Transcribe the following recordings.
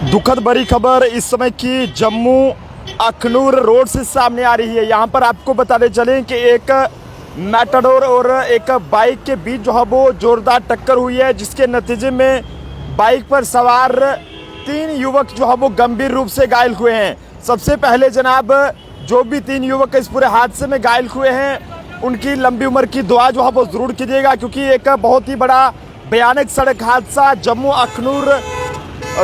दुखद बड़ी खबर इस समय की जम्मू अखनूर रोड से सामने आ रही है। यहाँ पर आपको बताते चलें कि एक मैटाडोर और एक बाइक के बीच जो है वो जोरदार टक्कर हुई है, जिसके नतीजे में बाइक पर सवार 3 युवक जो है वो गंभीर रूप से घायल हुए हैं। सबसे पहले जनाब जो भी 3 युवक इस पूरे हादसे में घायल हुए हैं उनकी लंबी उम्र की दुआ जो है वो ज़रूर कीजिएगा, क्योंकि एक बहुत ही बड़ा भयानक सड़क हादसा जम्मू अखनूर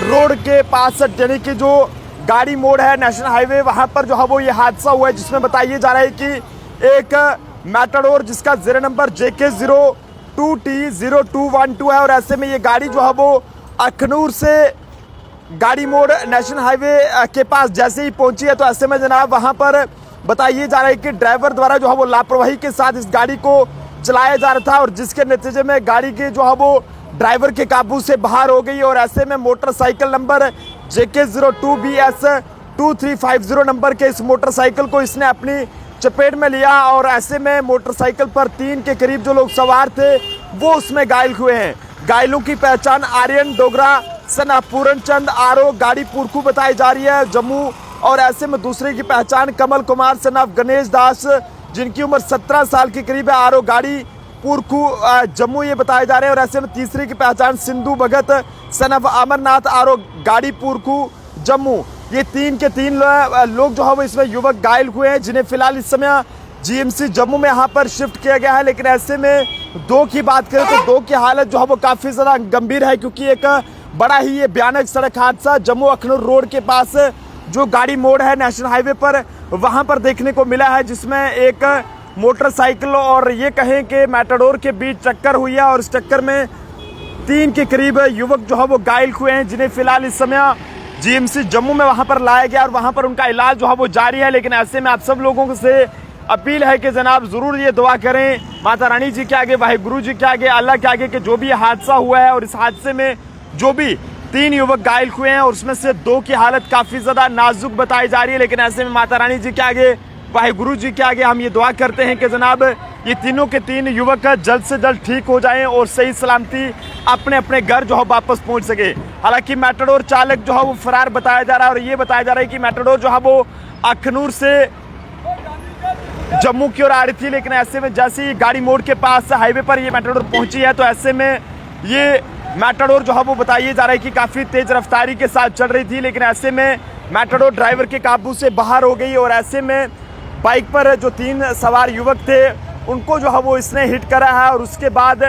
रोड के पास यानी कि जो गाड़ी मोड़ है नेशनल हाईवे, वहां पर जो है वो ये हादसा हुआ है, जिसमें बताइए जा रहा है कि एक मैटाडोर जिसका ज़ेरो नंबर JK02T0212 है और ऐसे में ये गाड़ी जो है वो अखनूर से गाड़ी मोड़ नेशनल हाईवे के पास जैसे ही पहुंची है, तो ऐसे में जनाब वहां पर बताइए जा रहा है कि ड्राइवर द्वारा जो है वो लापरवाही के साथ इस गाड़ी को चलाया जा रहा था और जिसके नतीजे में गाड़ी के जो है वो ड्राइवर के काबू से बाहर हो गई और ऐसे में मोटरसाइकिल नंबर JK02BS2350 नंबर के इस मोटरसाइकिल को इसने अपनी चपेट में लिया और ऐसे में मोटरसाइकिल पर 3 के करीब जो लोग सवार थे वो उसमें घायल हुए हैं। घायलों की पहचान आर्यन डोगरा सन पूरन चंद आरो गाड़ी पुरखू बताई जा रही है जम्मू, और ऐसे में दूसरे की पहचान कमल कुमार सन गणेश दास जिनकी उम्र 17 साल के करीब है, आरो गाड़ी पुरखू जम्मू ये बताए जा रहे हैं। और ऐसे में तीसरे की पहचान सिंधु भगत सन अमरनाथ आरो गाड़ी पुरखू जम्मू। ये 3 के 3 लोग जो है वो इसमें युवक घायल हुए हैं, जिन्हें फिलहाल इस समय जीएमसी जम्मू में यहाँ पर शिफ्ट किया गया है। लेकिन ऐसे में 2 की बात करें तो 2 की हालत जो है वो काफ़ी ज़्यादा गंभीर है, क्योंकि एक बड़ा ही ये भयानक सड़क हादसा जम्मू अखनूर रोड के पास जो गाड़ी मोड़ है नेशनल हाईवे पर वहाँ पर देखने को मिला है, जिसमें एक मोटरसाइकिल और ये कहें कि मैटाडोर के बीच टक्कर हुई है और इस टक्कर में 3 के करीब युवक जो है वो घायल हुए हैं, जिन्हें फिलहाल इस समय जीएमसी जम्मू में वहां पर लाया गया और वहां पर उनका इलाज जो है वो जारी है। लेकिन ऐसे में आप सब लोगों से अपील है कि जनाब ज़रूर ये दुआ करें माता रानी जी के आगे, वाहिगुरु जी के आगे, अल्लाह के आगे कि जो भी हादसा हुआ है और इस हादसे में जो भी 3 युवक घायल हुए हैं और उसमें से 2 की हालत काफ़ी ज़्यादा नाजुक बताई जा रही है। लेकिन ऐसे में माता रानी जी के आगे, वाहिगुरु जी के आगे हम ये दुआ करते हैं कि जनाब ये तीनों के 3 युवक जल्द से जल्द ठीक हो जाएं और सही सलामती अपने अपने घर जो है वापस पहुंच सके। हालांकि मैटाडोर चालक जो है वो फरार बताया जा रहा है और ये बताया जा रहा है कि मैटाडोर जो है वो अखनूर से जम्मू की ओर आ रही थी। लेकिन ऐसे में जैसे ही गाड़ी मोड़ के पास हाईवे पर ये मैटाडोर पहुंची है, तो ऐसे में ये मैटाडोर जो है वो बताइए जा रहा है कि काफ़ी तेज़ रफ्तारी के साथ चल रही थी। लेकिन ऐसे में मैटाडोर ड्राइवर के काबू से बाहर हो गई और ऐसे में बाइक पर जो 3 सवार युवक थे उनको जो है वो इसने हिट करा है और उसके बाद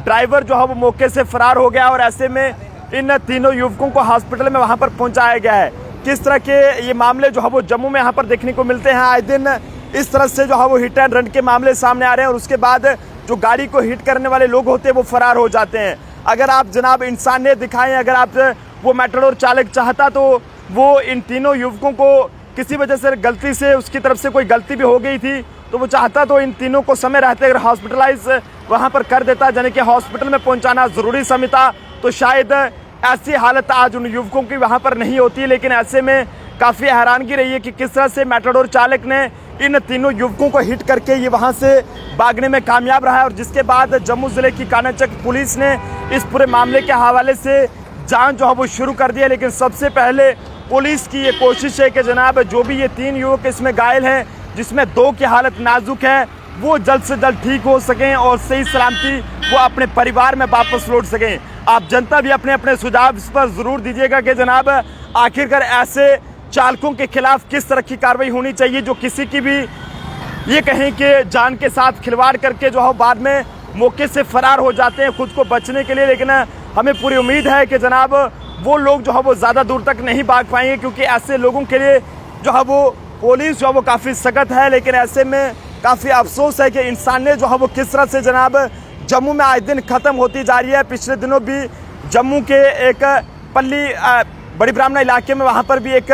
ड्राइवर जो है वो मौके से फरार हो गया और ऐसे में इन तीनों युवकों को हॉस्पिटल में वहाँ पर पहुँचाया गया है। किस तरह के ये मामले जो है वो जम्मू में यहाँ पर देखने को मिलते हैं, आए दिन इस तरह से जो है वो हिट एंड रन के मामले सामने आ रहे हैं और उसके बाद जो गाड़ी को हिट करने वाले लोग होते हैं वो फरार हो जाते हैं। अगर आप जनाब इंसानियत दिखाएं, अगर आप वो मैटाडोर चालक चाहता तो वो इन तीनों युवकों को किसी वजह से गलती से उसकी तरफ से कोई गलती भी हो गई थी तो वो चाहता तो इन तीनों को समय रहते अगर हॉस्पिटलाइज वहाँ पर कर देता, यानी कि हॉस्पिटल में पहुँचाना ज़रूरी समझता, तो शायद ऐसी हालत आज उन युवकों की वहाँ पर नहीं होती। लेकिन ऐसे में काफ़ी हैरानगी रही है कि किस तरह से मैटाडोर चालक ने इन तीनों युवकों को हिट करके ये वहाँ से भागने में कामयाब रहा है और जिसके बाद जम्मू ज़िले की कानाचक पुलिस ने इस पूरे मामले के हवाले से जांच जो है वो शुरू कर दिया। लेकिन सबसे पहले पुलिस की ये कोशिश है कि जनाब जो भी ये 3 युवक इसमें घायल हैं, जिसमें 2 की हालत नाजुक है, वो जल्द से जल्द ठीक हो सकें और सही सलामती वो अपने परिवार में वापस लौट सकें। आप जनता भी अपने अपने सुझाव इस पर ज़रूर दीजिएगा कि जनाब आखिरकार ऐसे चालकों के खिलाफ किस तरह की कार्रवाई होनी चाहिए जो किसी की भी ये कहें कि जान के साथ खिलवाड़ करके जो है बाद में मौके से फरार हो जाते हैं खुद को बचने के लिए। लेकिन हमें पूरी उम्मीद है कि जनाब वो लोग जो है वो ज़्यादा दूर तक नहीं भाग पाएंगे, क्योंकि ऐसे लोगों के लिए जो है वो पुलिस जो है वो काफ़ी सख्त है। लेकिन ऐसे में काफ़ी अफसोस है कि इंसानियत जो है वो किस तरह से जनाब जम्मू में आए दिन ख़त्म होती जा रही है। पिछले दिनों भी जम्मू के एक पल्ली बड़ी ब्राह्मणा इलाके में वहाँ पर भी एक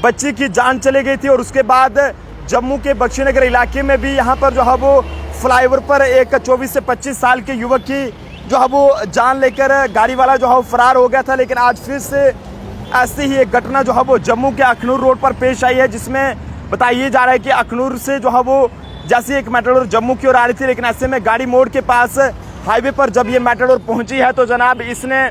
बच्ची की जान चली गई थी और उसके बाद जम्मू के बख्शीनगर इलाके में भी यहाँ पर जो है वो फ्लाईओवर पर एक 24 से 25 साल के युवक की जो है वो जान लेकर गाड़ी वाला जो है वो फरार हो गया था। लेकिन आज फिर से ऐसी ही एक घटना जो है वो जम्मू के अखनूर रोड पर पेश आई है, जिसमें बताइए जा रहा है कि अखनूर से जो है वो जैसे एक मैटाडोर जम्मू की ओर आ रही थी, लेकिन ऐसे में गाड़ी मोड़ के पास हाईवे पर जब ये मैटाडोर पहुंची है तो जनाब इसने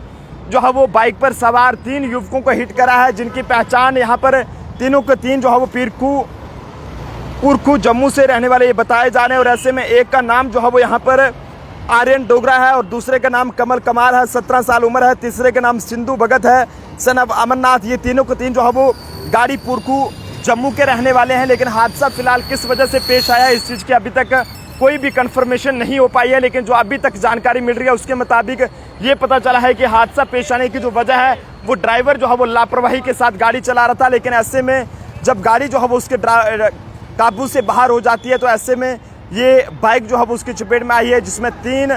जो है वो बाइक पर सवार 3 युवकों को हिट करा है, जिनकी पहचान यहाँ पर तीनों के तीन जो है वो पुरखू जम्मू से रहने वाले ये बताए जा रहे हैं। और ऐसे में एक का नाम जो है वो यहाँ पर आर्यन डोगरा है और दूसरे का नाम कमल कमार है, 17 साल उम्र है, तीसरे का नाम सिंधु भगत है, सन ऑफ अमरनाथ। ये तीनों के तीन जो है वो गाड़ी पुरखू जम्मू के रहने वाले हैं। लेकिन हादसा फिलहाल किस वजह से पेश आया इस चीज़ की अभी तक कोई भी कंफर्मेशन नहीं हो पाई है। लेकिन जो अभी तक जानकारी मिल रही है उसके मुताबिक ये पता चला है कि हादसा पेश आने की जो वजह है वो ड्राइवर जो है वो लापरवाही के साथ गाड़ी चला रहा था। लेकिन ऐसे में जब गाड़ी जो है वो उसके काबू से बाहर हो जाती है तो ऐसे में ये बाइक जो है वो उसकी चपेट में आई है, जिसमें 3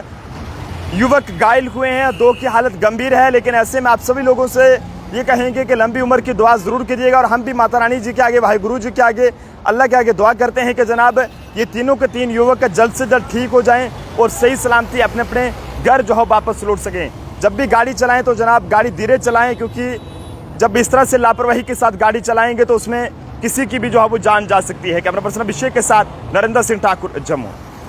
युवक घायल हुए हैं, 2 की हालत गंभीर है। लेकिन ऐसे में आप सभी लोगों से ये कहेंगे कि लंबी उम्र की दुआ ज़रूर कीजिएगा और हम भी माता रानी जी के आगे, भाई गुरु जी के आगे, अल्लाह के आगे दुआ करते हैं कि जनाब ये तीनों के 3 युवक जल्द से जल्द ठीक हो जाएं और सही सलामती अपने अपने घर जो है वापस लौट सकें। जब भी गाड़ी चलाएं तो जनाब गाड़ी धीरे चलाएं, क्योंकि जब इस तरह से लापरवाही के साथ गाड़ी चलाएंगे तो उसमें किसी की भी जो है वो जान जा सकती है। कैमरा पर्सन अभिषेक के साथ नरेंद्र सिंह ठाकुर, जम्मू।